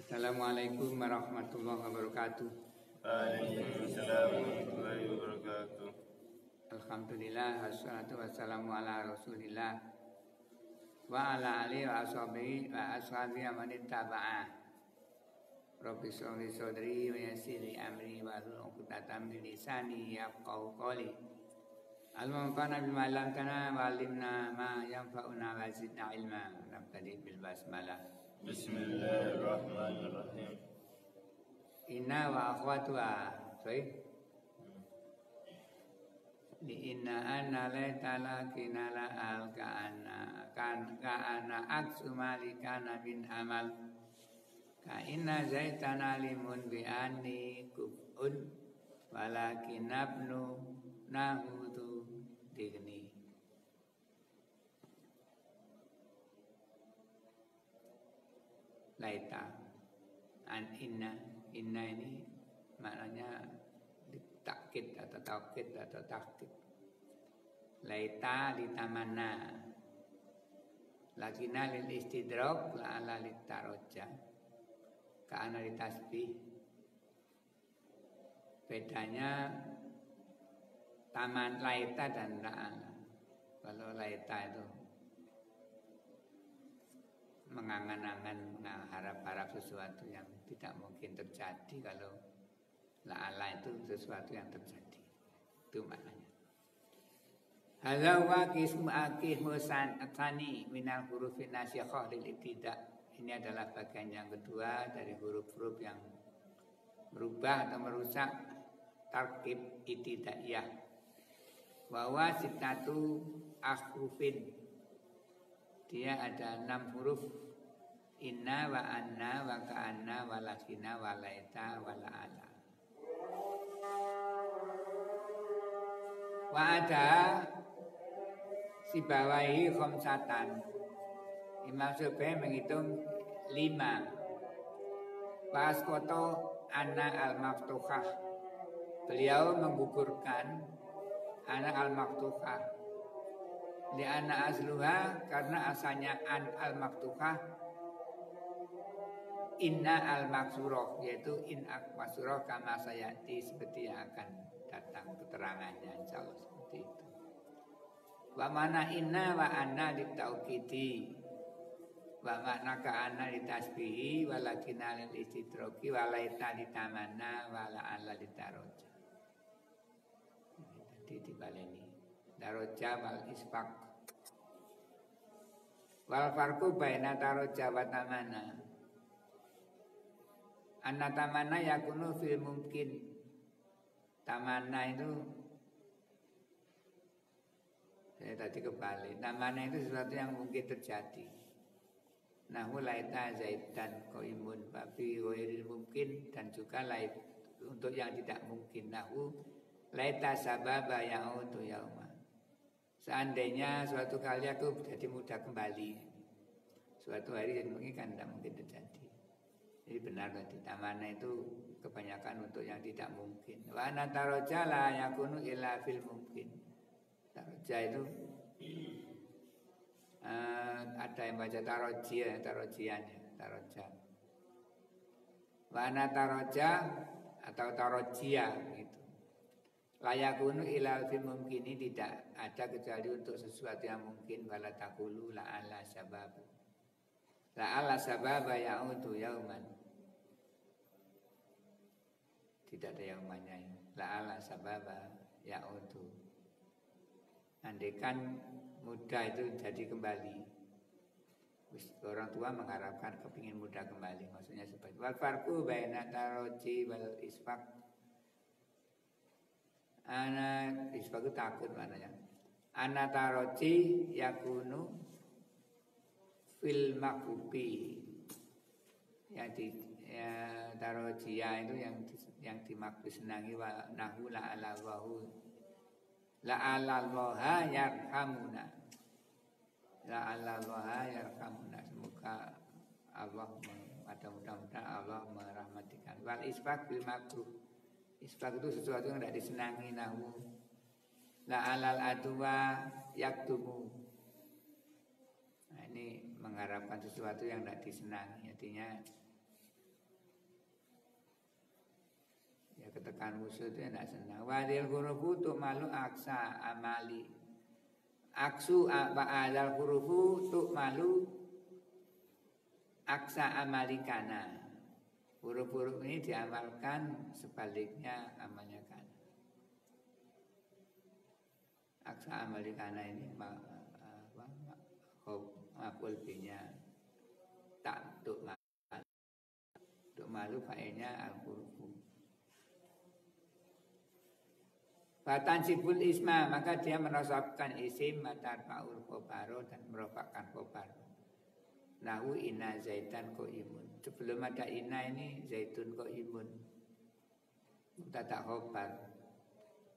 Assalamualaikum warahmatullahi wabarakatuh. Waalaikumsalam warahmatullahi wabarakatuh. Alhamdulillah, wassalatu wassalamu ala rasulillah wa ala alihi wa ashabihi man ittaba'ah. Rabbi shrah li sadri wa yassir li amri wa hlul 'uqdatam min lisani yafqahu qawli. Al-munfa'na bima 'allamtana wa 'allimna ma yanfa'una wa zidna ilma. Nabtadi bil basmalah. Bismillahirrahmanirrahim. Inna wa akhwatuha. Li inna anna laitala kinala al ka'ana aksu malikana bin amal ka inna zaitana limun bi anni kuf'un walakin abnu nahudu digni. Laita an inna ini maknanya ditakkid atau taukid atau takkid. Laita litamana lakina lil istidrak la ala litaroja kana litasbih. Bedanya taman laita dan la'ala. Kalau laita itu mengangan-angan, mengharap-harap sesuatu yang tidak mungkin terjadi. Kalau la'ala itu sesuatu yang terjadi. Itu maknanya. Hadza wa qismu sanatani minal hurufin nasyikhah lil ibtida'. Ini adalah bagian yang kedua dari huruf-huruf yang merubah atau merusak tarkib ibtidaiyah. Wa huwa sittatu ahrufin. Dia ada 6 huruf. Inna wa anna wa ka'anna wa lakina wa laita wa la'ala. Wa ada sibawahi khamsatan. Imam Syafi'i menghitung 5. Wa asqata anna al-maftuhah. Beliau menggugurkan anna al-maftuhah. Li'anna asluha, karena asalnya an al-maftuhah inna al-maksurah, yaitu in al-maksurah kama sayati, seperti yang akan datang keterangannya insyaallah seperti itu. Wa mana inna wa anna litaukidi wa makna ka anna litasbihi walakina lil istidraki wa laita litamanna wa la'alla litaroja. Jadi dibaleni daroja wal isfaq. Wal farqu baina daroja wa tamana. Anna tamana yakunu fil mungkin. Tamana itu saya tadi kebalik. Tamana itu sesuatu yang mungkin terjadi. Nahu laita zaidan qaimun babi ghairil mungkin, dan juga lait untuk yang tidak mungkin. Nahu laita sababa ya'udu yauma. Seandainya suatu kali aku jadi muda kembali, suatu hari yang mungkin kan tidak mungkin terjadi. Jadi benar tadi, tamana itu kebanyakan untuk yang tidak mungkin. Wa ana taroja la yakunu illa fil mungkin. Taroja itu ada yang baca tarojian, taroja. Wa ana taroja atau tarojia gitu. Layakunu ilal fil mungkin, ini tidak ada kecuali untuk sesuatu yang mungkin. Wala taqulu la'alla sababu. La'alla sababa ya'udu yauman. Tidak ada yaumannya. La'alla sababa ya'udu. Andaikan muda itu jadi kembali. Orang tua mengharapkan kepingin muda kembali. Maksudnya seperti wal farqu baina taroji wal isfaq. Ana disebut takut maknanya. Ana taroji yakunu fil makbubi. Yang tarojia itu yang dimakbul senangi wa nahu la ala wahu la ala allaha yarhamuna. La ala allaha yarhamuna. Semoga Allah mudah-mudahan Allah merahmatikan. Wal isfaq bil makruh. Isfaq itu sesuatu yang tidak disenangi. Nahu la alal adwa yaktumu. Nah, ini mengharapkan sesuatu yang tidak disenangi. Artinya Ya ketekan musuh itu tidak senang. Wadil hurufu tu malu aksa amali. Aksu ba'adal hurufu tu malu aksa amalikana. Huruf-huruf ini diamalkan sebaliknya amalnya kana. Aksa amalikana ini maf'ul binya tak untuk malu fa'ilnya al-hurufu. Fatansibul isma, maka dia menasabkan isim matarfa'ul khobaro dan merofakkan khobar. Nahu inna zaitan qa'imun. Sebelum ada inna ini zaitun qa'imun. Mubtada khobar.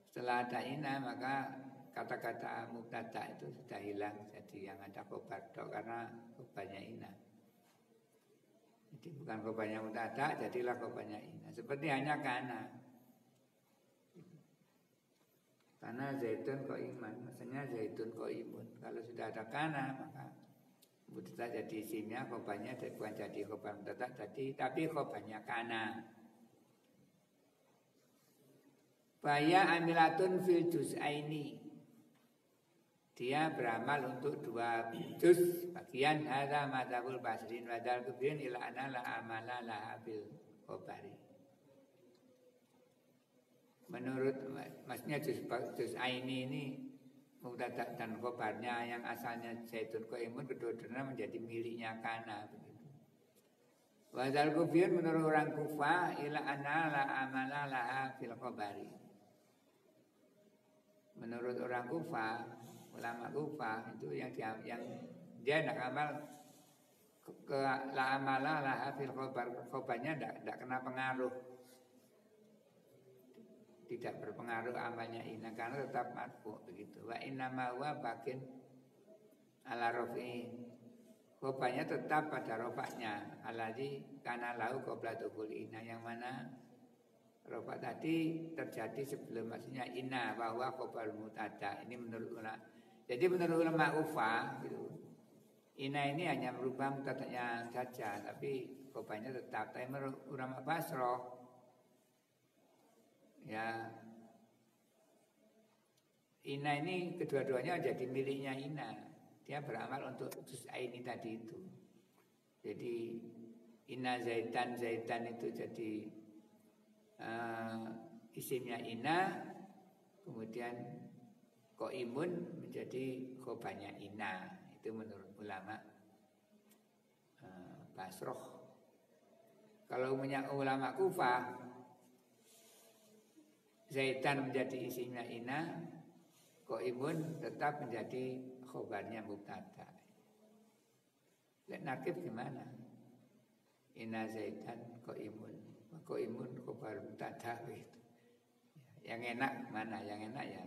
Setelah ada inna maka kata-kata mubtada itu sudah hilang. Jadi yang ada khobar dok karena khobarnya inna. Jadi bukan khobarnya mubtada, jadilah khobarnya inna. Seperti hanya kana. Karena zaitun qa'iman, maksudnya zaitun qa'imun. Kalau sudah ada kana maka mubtada jadi isimnya, khobarnya bukan jadi khobar mubtada tapi khobarnya kana. Faya amilatun fil juz'aini. Dia beramal untuk 2 juz. Bagian hadza madzhabul basrin wa dal kubin ila anna la amala laha bil khobari. Menurut maksudnya juz aini ini mubtada dan khobarnya yang asalnya zaitun qa'imun kedua-duanya menjadi miliknya kana begitu. Wa dal kubin menurut orang Kufah ila anna la amala laha fil khobari. Menurut orang Kufah, ulama Kufah itu yang dia tidak amal ke la amala laha fil khobar, khobarnya tidak kena pengaruh, tidak berpengaruh amalnya inna karena tetap marfu begitu. Wa inna ma wa bakin ala rafi, khobarnya tetap pada rofaknya alladzi kana lahu qabla dukhul inna, yang mana rofa tadi terjadi sebelum maksudnya inna bahwa khobar mutada. Ini menurut ulama. Jadi menurut ulama Kufah gitu, inna ini hanya merubah mutadanya saja, tapi khobarnya tetap. Tapi menurut ulama Basrah, ya inna ini kedua-duanya jadi miliknya inna. Dia beramal untuk juz'aini tadi itu. Jadi inna zaitan itu jadi isimnya inna, kemudian qa'imun menjadi khobarnya inna. Itu menurut ulama Basrah. Kalau punya ulama Kufah, zaitan menjadi isimnya inna, qa'imun tetap menjadi khobarnya mubtada. Lihat nakib gimana? Inna zaitan qa'imun, qa'imun khobar mubtada gitu. Yang enak mana? Yang enak ya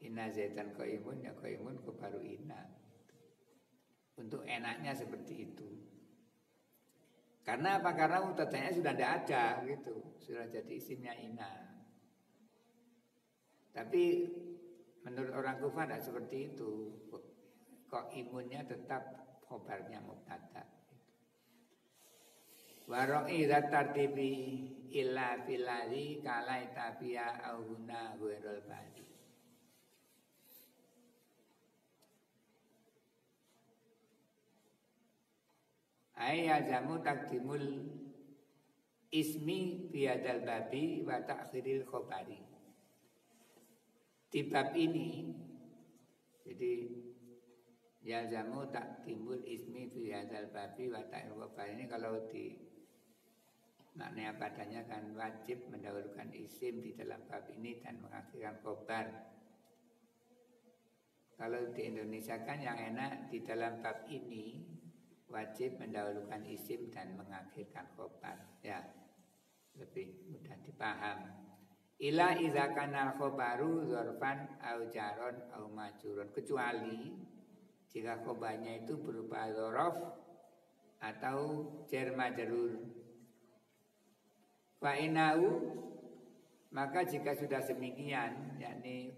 inna zaitan qa'imun, ya qa'imun khobaru inna. Untuk enaknya seperti itu. Karena apa? Karena mubtadanya sudah tidak ada gitu, sudah jadi isimnya inna. Tapi menurut orang Kufah tidak seperti itu. Qa'imunnya tetap khobarnya mubtada. Waro'i zatartibi illa filari kalai tabia auhuna huerol bari. Ayyazamu takdimul ismi biadal babi wa ta'khiril khobari. Di bab ini, jadi yalzamu takdimul ismi biadal babi wa ta'khiril khobari ini kalau di maknanya padanya kan wajib mendahulukan isim di dalam bab ini dan mengakhirkan khobar. Kalau di Indonesia kan yang enak di dalam bab ini wajib mendahulukan isim dan mengakhirkan khobar. Ya, lebih mudah dipaham. Ila iza kanal khobaru dzarfan au jaron au majrurun, kecuali jika khobarnya itu berupa dzaraf atau jar majrur. Fa'inau, maka jika sudah demikian, yakni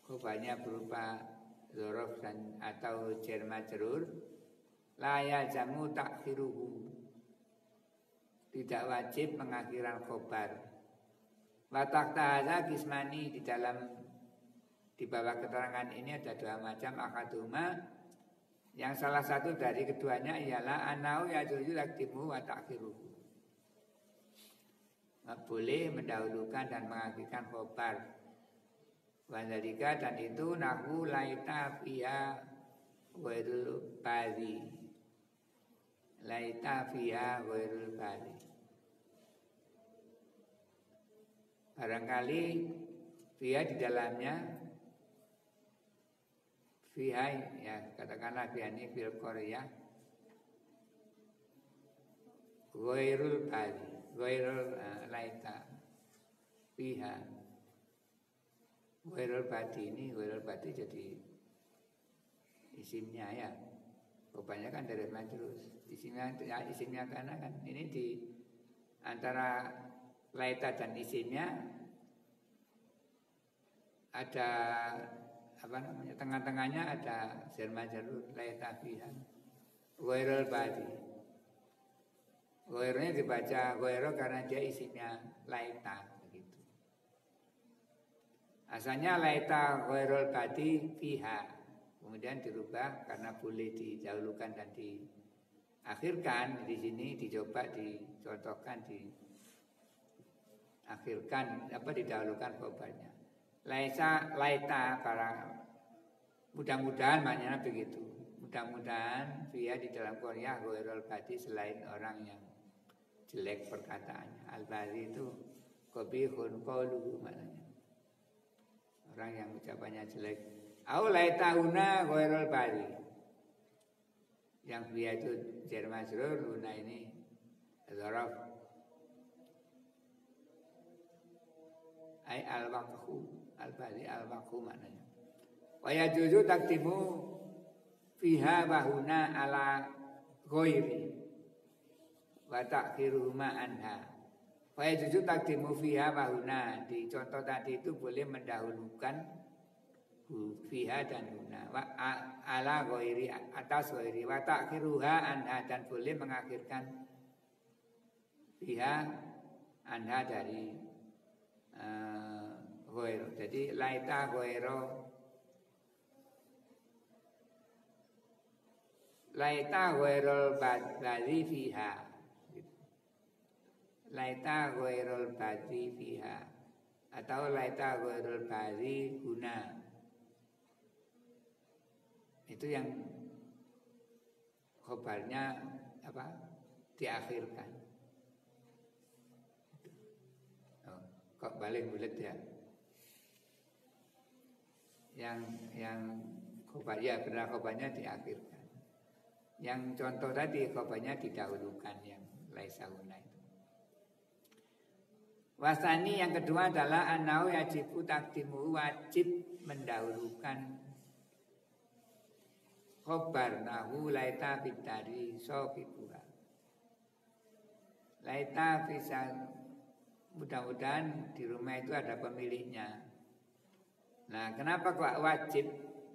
khobarnya berupa dzaraf dan atau jar majrur, la yalzamu ta'khiruhu, tidak wajib mengakhirkan khobar. Watak tahaza kismani, di bawah keterangan ini ada dua macam. Akaduma, yang salah satu dari keduanya ialah anau yajuzu takdimu wa ta'khiruhu. Boleh mendahulukan dan mengakhirkan khobar. Wadzalika, dan itu nahu laita fiha ghairul bari. Laita fiha ghairul bari. Barangkali fiha di dalamnya, fiha ya katakanlah fiha ini fil Korea ghairul bari, ghairul laita fiha ghairul badi, ini ghairul badi jadi isimnya ya. Kebanyakan dari majrus. Isimnya karena kan ini di antara laita dan isimnya ada apa namanya, tengah-tengahnya ada jar majrur laita fiha ghairul badi. Ghairnya dibaca ghairo karena dia isimnya laita begitu. Asalnya laita ghairul badi fiha. Kemudian dirubah karena boleh didahulukan dan diakhirkan. Di sini dicoba dicontohkan diakhirkan didahulukan khobarnya. Laita para mudah-mudahan maknanya begitu. Mudah-mudahan dia di dalam Korea ghairul badi, selain orang yang jelek perkataannya. Al-badi itu qabihun qauluhu maknanya. Orang yang ucapannya jelek. Au laitahuna ghairul badi. Yang dia itu jar majrur, luna ini dzaraf. Ai al-waqfu, al-badi al-waqfu maknanya. Wa yajuzu takdimu fiha wa huna ala ghairi wa ta'khiruhuma anha. Wa yajuzu takdimu fiha wa huna. Di contoh tadi itu boleh mendahulukan fiha dan huna wa ala ghairi, atas ghairi, wa ta'khiruha anha, dan boleh mengakhirkan fiha anha dari ghair. Jadi laita ghairo, laita ghairul badi fiha, laita ghairul badi fiha, atau laita ghairul badi huna. Itu yang khobarnya diakhirkan. Kok balik bulat ya? Yang khobar ya benar, khobarnya diakhirkan. Yang contoh tadi khobarnya didahulukan, yang laisa huna itu. Wasani yang kedua adalah anau yajibu takdimu, wajib mendahulukan khobar nahu laita bidari sofibuha. Laita bisa, mudah-mudahan di rumah itu ada pemiliknya. Nah, kenapa kok wajib?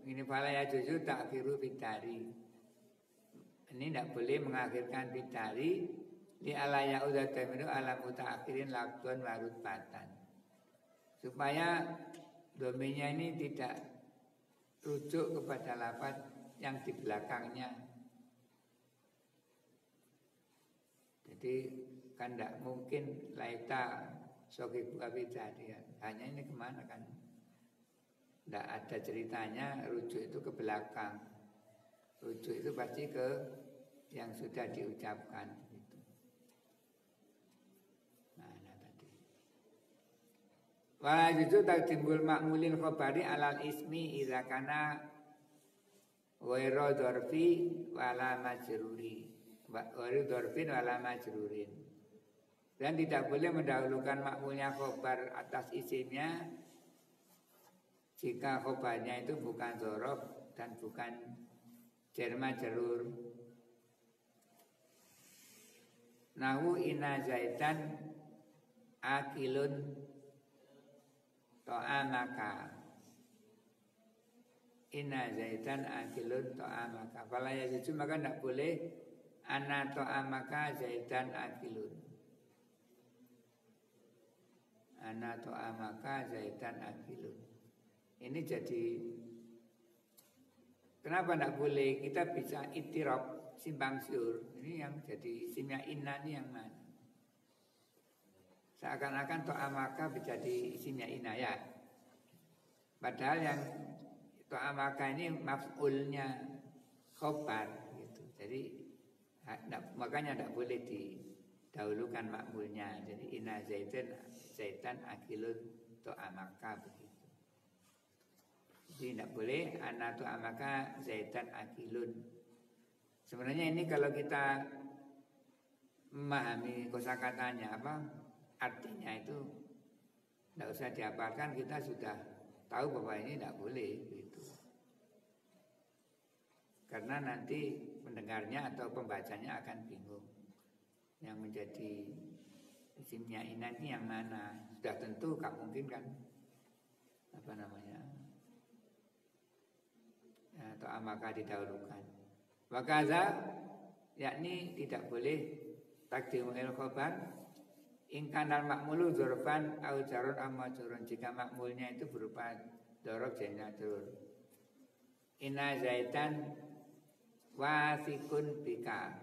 Ini fala yajuzu ta'khiru bidari. Ini tidak boleh mengakhirkan bidari li alaya udah teminu ala mutaakhirin lakdon warut batan. Supaya domainnya ini tidak rujuk kepada lafaz yang di belakangnya. Jadi kan tidak mungkin laita sokibu abidari. Hanya ini kemana kan? Tidak ada ceritanya, rujuk itu ke belakang. Rujuk itu pasti ke yang sudah diucapkan. Gitu. Nah tadi. Wala juzu takdimbul ma'mulil khobari alal ismi idza kana ghairu dzarfi wala majruri. Ghairu dzarfin wala majrurin. Dan tidak boleh mendahulukan makmulnya khobar atas isimnya jika khobarnya itu bukan dzaraf dan bukan jar majrur. Nahu inna zaitan akilun ta'amaka. Inna zaitan akilun ta'amaka. Fala yajuzu, maka tidak boleh anna ta'amaka zaitan akilun. ana ta'amaka zaitan akilun. Ini jadi kenapa tidak boleh kita bisa itirab simpang siur. Ini yang jadi isimnya inna ini yang mana? Seakan-akan ta'amaka menjadi isimnya inna ya. Padahal yang ta'amaka ini maf'ulnya khobar gitu. Jadi makanya tidak boleh didahulukan makmulnya. Jadi inna zaitan akilun ta'amaka begitu. Jadi tidak boleh ana ta'amaka zaitan akilun. Sebenarnya ini kalau kita memahami kosakatanya apa artinya itu tidak usah dihafalkan, kita sudah tahu bahwa ini tidak boleh gitu. Karena nanti pendengarnya atau pembacanya akan bingung. Yang menjadi isimnya inna ini yang mana? Sudah tentu gak mungkin kan apa namanya? Atau amaka didahulukan. Wakaza yakni tidak boleh takdimul khobar ingkanal makmulu dzurfan au jarun amma jurun, jika makmulnya itu berupa dzaraf jannatur. Inna zaitan wasikun bika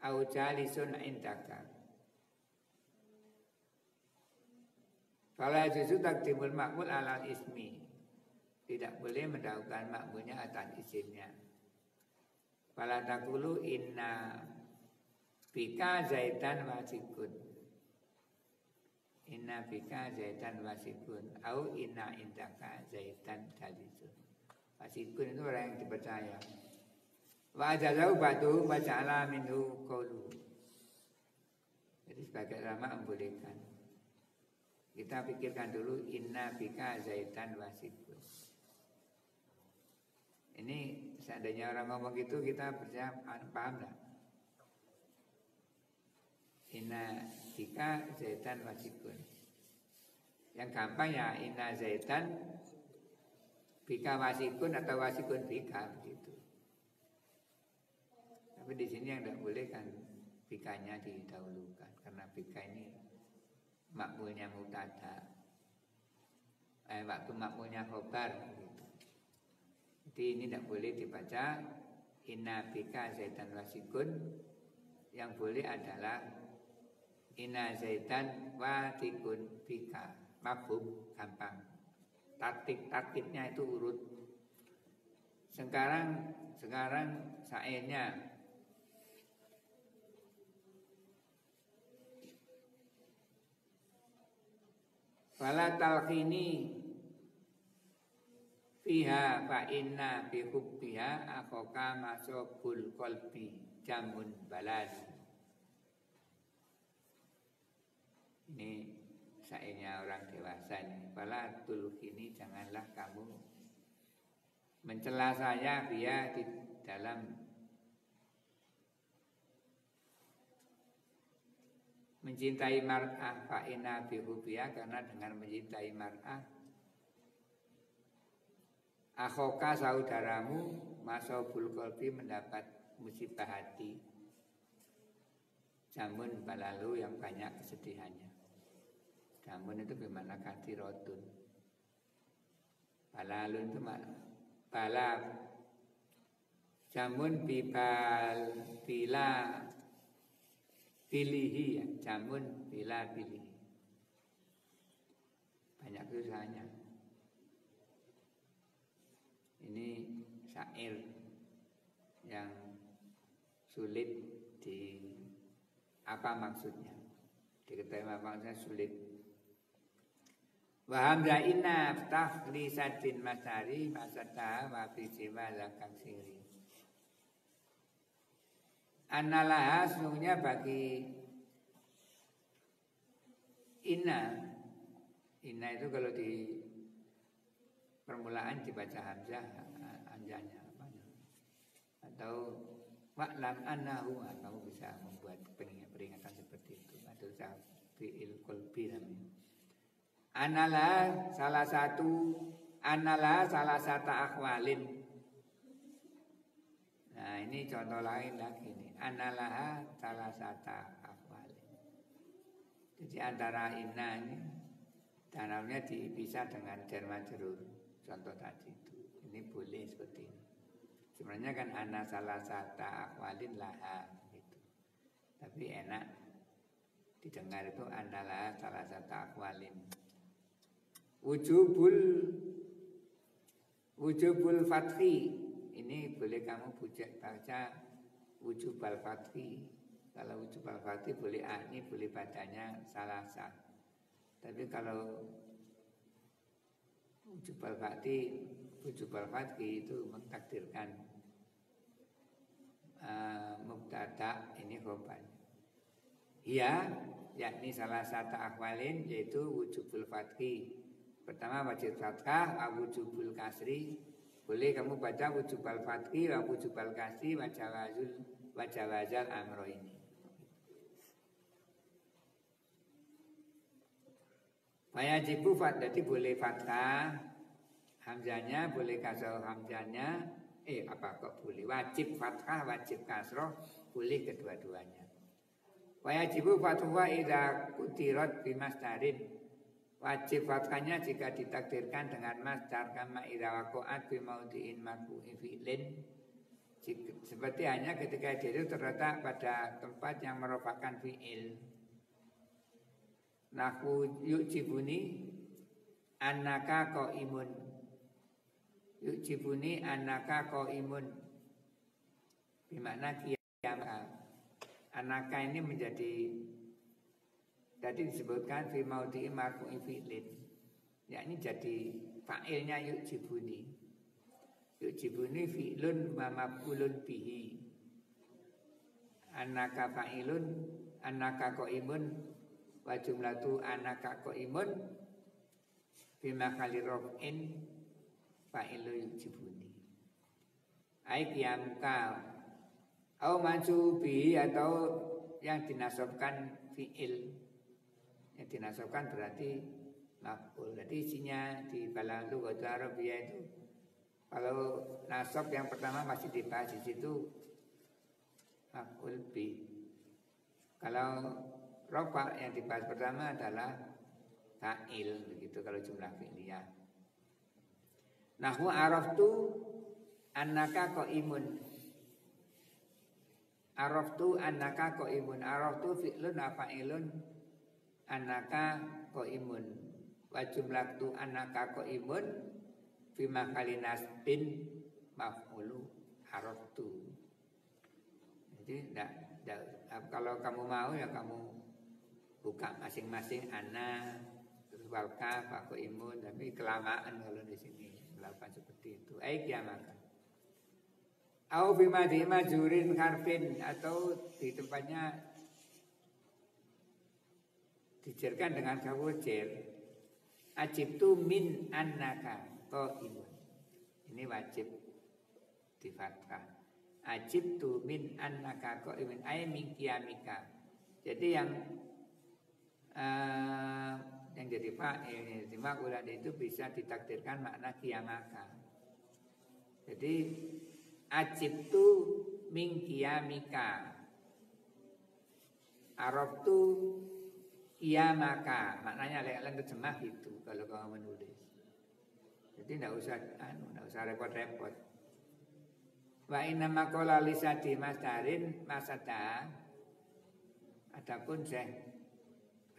au jalisun indaka. Fala juzu takdimul makmul alal ismi. Tidak boleh mendahulukan makmulnya atas isimnya. Fala taqulu inna bika zaitan wasikun. Inna bika zaitan wasikun au inna indaka zaitan jalisun. Wasikun itu orang yang dipercaya. Wa ajazau ba'du wa ja'ala minhu qawlu. Jadi sebagai ulama membolehkan. Kita pikirkan dulu inna bika zaitan wasikun. Ini seandainya orang ngomong gitu kita percaya paham tak? Inna bika zaitan wasikun. Yang gampang ya inna zaitan bika wasikun atau wasikun bika begitu. Tapi di sini yang tidak boleh kan bikanya didahulukan karena bika ini makmulnya mutada. Waktu makmulnya khobar gitu. Jadi ini tidak boleh dibaca inna bika zaitan wasikun. Yang boleh adalah inna zaitan wasikun bika. Mafhum, gampang. Tartibnya itu urut. Sekarang syairnya fala talqini fiha fa inna bi hubbiha akhaka masabul qalbi jamun balad. Ini syairnya orang dewasa ini. Fala tulqini, janganlah kamu mencela saya biya di dalam mencintai mar'ah fa inna bi hubbiha, karena dengan mencintai mar'ah akhoka saudaramu masabul qalbi mendapat musibah hati jamun balalu yang banyak kesedihannya. Jamun itu bagaimana kathirotun. Balalun itu bala jamun bibal bila pilihi ya. Jamun bila pilihi banyak kesusahannya. Ini syair yang sulit di apa maksudnya, diketahui maksudnya sulit. Wa hamza inna ftah li sadin masari masata wa fi siwa zakang siri. Analaha sesungguhnya bagi inna itu kalau di permulaan dibaca hamzah anjanya atau wa'lam annahu, kamu bisa membuat peringatan seperti itu atau fi'il qalbi namanya. Analah salah satu akhwalin. Nah ini contoh lain lagi nih. Analah salah satu akhwalin. Jadi antara inna ini Tanamnya dipisah dengan jar majrur. Contoh tadi itu. Ini boleh seperti ini. Sebenarnya kan ana salah satu akwalin laha gitu. Tapi enak didengar itu ana laha salah satu akwalin. Wujubul fathi. Ini boleh kamu baca wujubal fathi. Kalau wujubal fathi boleh ini boleh bacanya salah satu. Tapi kalau wujubal fathi itu mentakdirkan mubtada ini khobar. Ya, yakni salah satu akwalin yaitu wujubul fathi. Pertama wajib fathah, wujubul kasri. Boleh kamu baca wujubal fathi, wujubal kasri, wajawazal amro ini. Wajibu jadi boleh fathah hamzahnya, boleh kasroh hamzahnya. Kok boleh? Wajib fathah, wajib kasroh, boleh kedua-duanya. Wajibu fathuha idza kutirat bimasdarin. Wajib fathahnya jika ditakdirkan dengan masdar kama idza waqa'at bi maudhi'in marfu'in fi'lin. Seperti hanya ketika dia itu terletak pada tempat yang merupakan fi'il. Nahwu yu'jibuni annaka qaimun. Yu'jibuni annaka qaimun. Bermakna qiyam. Annaka ini menjadi tadi disebutkan fi maudhi'i marfu'in fi'lin. Ya ini jadi fa'ilnya yu'jibuni. Yu'jibuni fi'lun wa maf'ulun bihi. Annaka fa'ilun, annaka qaimun. Wa jumlatu anaka qaimun bima khali raf'in fa'ilu yujibuni. Ai qiyamka au mansubi atau yang dinasabkan fi'il. Yang dinasabkan berarti maf'ul. Jadi isinya di dalam lughat Arabiyah itu kalau nasab yang pertama masih dibahas di situ maf'ul bi. Kalau rofa yang dibahas pertama adalah fa'il begitu kalau jumlah fi'liyah. Nahwu araftu annaka qaimun. Araftu annaka qaimun. Araftu fi'lun wa fa'ilun annaka qaimun. Wa jumlatu annaka qaimun fi mahali nasbin maf'ulu araftu. Jadi kalau kamu mau ya kamu buka masing-masing ana terus walka pak imun, tapi kelamaan kalau di sini melakukan seperti itu. Kiamaka. Au bima majurin harfin atau di tempatnya dijerkan dengan kaful jer. Ajibtu min annaka qaimun. Ini wajib di fathah. Ajibtu min annaka qaimun ay min qiyamika. Jadi yang jadi fa'il di maqulan itu bisa ditakdirkan makna qiyamaka. Jadi ajibtu min qiyamika. Araftu qiyamaka. Maknanya lek terjemah itu kalau kamu menulis. Jadi enggak usah repot-repot. Wa inna maqala lisati masdarin masada. Adapun Syekh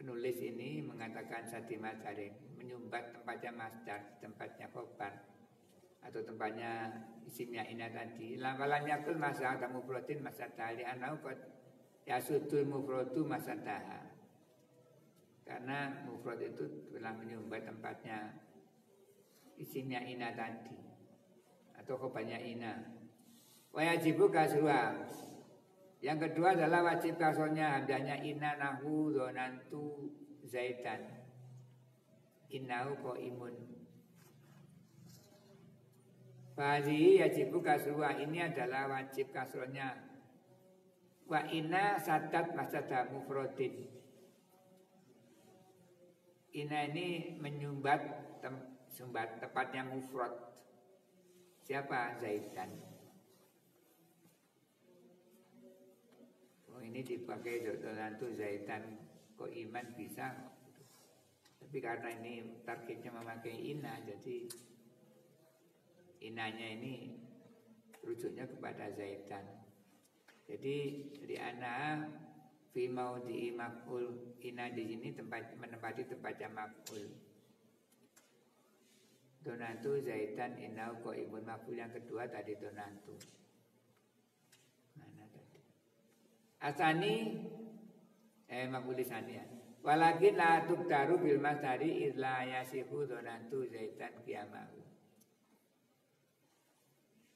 penulis ini mengatakan sadi masdarin menyumbat tempatnya masdar, tempatnya khobar atau tempatnya isimnya ina tadi. Lamalan yakul masdar mufradin masada li anau qad yasudul mufradu masadaha. Karena mufrad itu telah menyumbat tempatnya isimnya ina tadi atau khobarnya ina. Wa yajibu kasruha. Yang kedua adalah wajib kasrohnya hamzahnya inna nahu dzanantu zaidan. Innahu qaimun. Fadhi yajibu kasruha, ini adalah wajib kasrohnya. Wa inna sadat masada mufradin. Inna ini menyumbat tempatnya mufrad. Siapa? Zaidan. Ini dipakai doktoran itu zaitan kok iman bisa. Tapi karena ini targetnya memakai ina, jadi inanya ini rujuknya kepada zaitan. Jadi di ana fi maudhi'i maf'ul, ina di sini menempati tempatnya maf'ul. Donantu zaitan inau qa'imun, maf'ul yang kedua tadi donantu. Mana tadi? Asani maf'ul lisani ya. Walakin la tubtaru bil masdari illa yasifu donantu zaitan qiyamahu.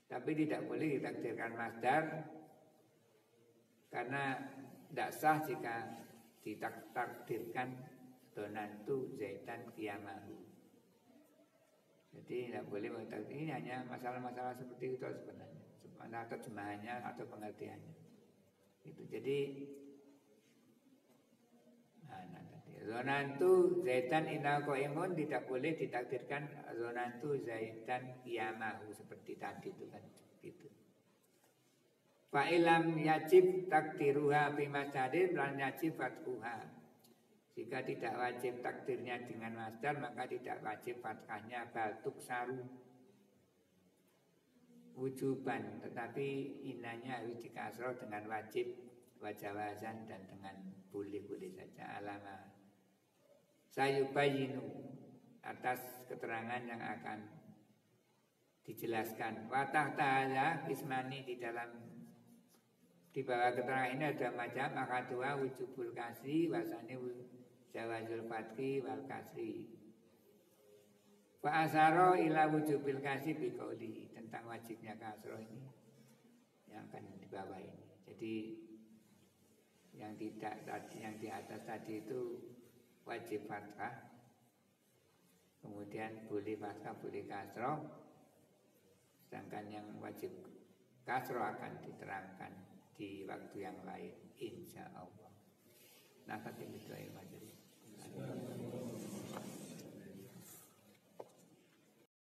Tapi tidak boleh ditakdirkan masdar karena tidak sah jika ditakdirkan donantu zaitan qiyamahu. Jadi tidak boleh mengatakan ini hanya masalah-masalah seperti itu sebenarnya, sebenarnya terjemahannya atau pengertiannya. Itu jadi zonantu zaitan inna qaimun tidak boleh ditakdirkan zonantu zaitan qiyamahu seperti tadi itu kan gitu. Fa ilam yajib takdiruha fi masdarin lan yajib fathuha. Jika tidak wajib takdirnya dengan masdar maka tidak wajib fathahnya, batuk saru wujuban, tetapi inanya harus dikasroh dengan wajib wajawazan dan dengan boleh-boleh saja. Alama sayubayinu, atas keterangan yang akan dijelaskan. Watah ta'ala ismani, di bawah keterangan ini ada macam maka dua wujubul kasri wasani jawazul fathi wal kasri. Fa asaro ila wujubil kasri biqauli, tentang wajibnya kasroh ini yang akan di bawah ini. Jadi yang tidak tadi, yang di atas tadi itu wajib fathah, kemudian boleh fathah boleh kasroh, sedangkan yang wajib kasroh akan diterangkan di waktu yang lain insya Allah. Nah, tadi itu